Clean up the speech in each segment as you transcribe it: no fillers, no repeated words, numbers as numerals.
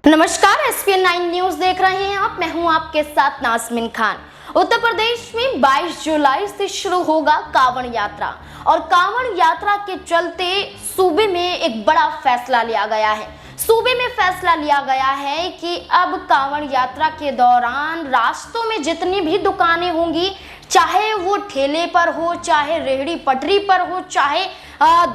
नमस्कार, SPN9 news देख रहे हैं आप। मैं हूं आपके साथ नाज़मीन खान। उत्तर प्रदेश में 22 जुलाई से शुरू होगा कांवड़ यात्रा और कांवड़ यात्रा के चलते सूबे में एक बड़ा फैसला लिया गया है। सूबे में फैसला लिया गया है कि अब कांवड़ यात्रा के दौरान रास्तों में जितनी भी दुकानें होंगी, चाहे वो ठेले पर हो, चाहे रेहड़ी पटरी पर हो, चाहे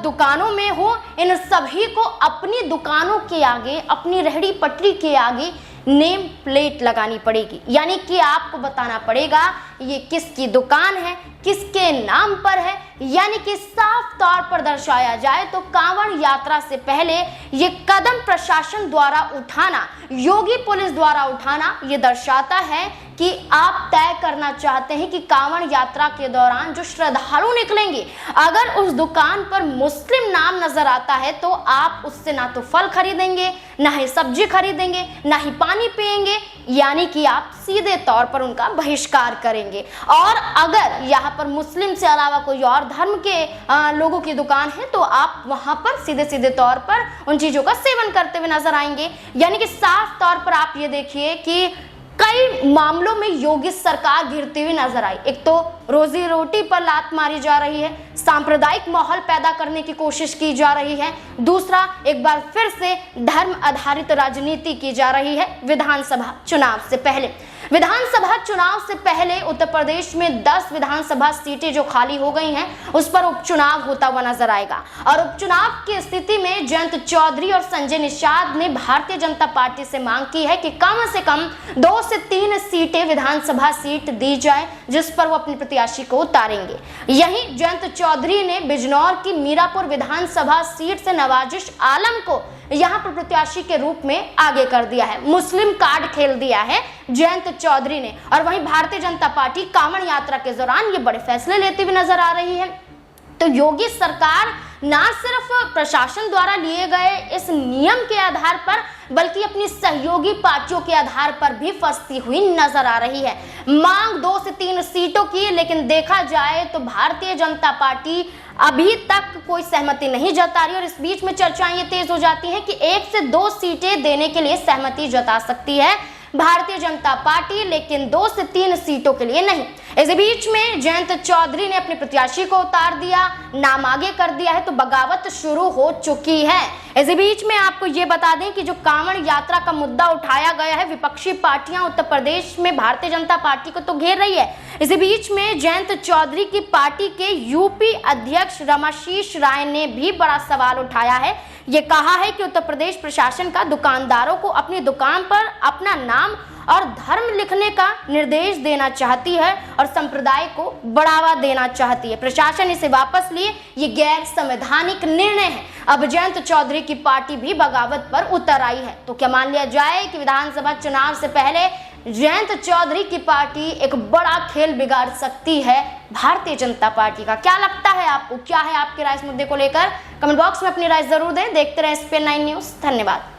दुकानों में हो, इन सभी को अपनी दुकानों के आगे, अपनी रेहड़ी पटरी के आगे नेम प्लेट लगानी पड़ेगी। यानी कि आपको बताना पड़ेगा ये किसकी दुकान है, किसके नाम पर है। यानी कि साफ तौर पर दर्शाया जाए तो कांवड़ यात्रा से पहले ये कदम प्रशासन द्वारा उठाना, योगी पुलिस द्वारा उठाना, ये दर्शाता है कि आप तय करना चाहते हैं कि कांवड़ यात्रा के दौरान जो श्रद्धालु निकलेंगे, अगर उस दुकान पर मुस्लिम नाम नजर आता है तो आप उससे ना तो फल खरीदेंगे, ना ही सब्जी खरीदेंगे, ना ही पानी पिएंगे। यानी कि आप सीधे तौर पर उनका बहिष्कार करेंगे। और अगर यहाँ पर मुस्लिम से अलावा कोई और धर्म के लोगों की दुकान है तो आप वहां पर सीधे सीधे तौर पर उन चीजों का सेवन करते हुए नजर आएंगे। यानी कि साफ तौर पर आप ये देखिए कि कई मामलों में योगी सरकार घिरती हुई नजर आई। एक तो रोजी रोटी पर लात मारी जा रही है, सांप्रदायिक माहौल पैदा करने की कोशिश की जा रही है। दूसरा, एक बार फिर से धर्म आधारित राजनीति की जा रही है। विधानसभा चुनाव से पहले उत्तर प्रदेश में 10 विधानसभा सीटें जो खाली हो गई हैं, उस पर उपचुनाव होता हुआ नजर आएगा। और उपचुनाव की स्थिति में जयंत चौधरी और संजय निषाद ने भारतीय जनता पार्टी से मांग की है कि कम से कम 2 से 3 सीटें विधानसभा सीट दी जाए, जिस पर वो अपने प्रत्याशी को उतारेंगे। यहीं जयंत चौधरी ने बिजनौर की मीरापुर विधानसभा सीट से नवाजिश आलम को यहां पर प्रत्याशी के रूप में आगे कर दिया है। मुस्लिम कार्ड खेल दिया है जयंत चौधरी ने। और वहीं भारतीय जनता पार्टी कांवड़ यात्रा के दौरान ये बड़े फैसले लेते हुए नजर आ रही है। तो योगी सरकार ना सिर्फ प्रशासन द्वारा लिए गए इस नियम के आधार पर, बल्कि अपनी सहयोगी पार्टियों के आधार पर भी फंसती हुई नजर आ रही है। मांग 2 से 3 सीटों की, लेकिन देखा जाए तो भारतीय जनता पार्टी अभी तक कोई सहमति नहीं जता रही। और इस बीच में चर्चाएं ये तेज हो जाती हैं कि 1 से 2 सीटें देने के लिए सहमति जता सकती है भारतीय जनता पार्टी, लेकिन 2 से 3 सीटों के लिए नहीं। इस बीच में जयंत चौधरी ने अपने प्रत्याशी को उतार दिया, नाम आगे कर दिया है, तो बगावत शुरू हो चुकी है। इस बीच में आपको ये बता दें कि जो कांवड़ यात्रा का मुद्दा उठाया गया है, विपक्षी पार्टियां उत्तर प्रदेश में भारतीय जनता पार्टी को तो घेर रही है। इस बीच में जयंत चौधरी की पार्टी के यूपी अध्यक्ष रमाशीष राय ने भी बड़ा सवाल उठाया है। ये कहा है कि उत्तर प्रदेश प्रशासन का दुकानदारों को अपनी दुकान पर अपना नाम और धर्म लिखने का निर्देश देना चाहती है और संप्रदाय को बढ़ावा देना चाहती है। प्रशासन इसे वापस लिए, ये गैर संवैधानिक निर्णय है। अब जयंत चौधरी की पार्टी भी बगावत पर उतर आई है। तो क्या मान लिया जाए कि विधानसभा चुनाव से पहले जयंत चौधरी की पार्टी एक बड़ा खेल बिगाड़ सकती है भारतीय जनता पार्टी का? क्या लगता है आपको? क्या है आपकी राय इस मुद्दे को लेकर? कमेंट बॉक्स में अपनी राय जरूर दें। देखते रहें SPN9 न्यूज। धन्यवाद।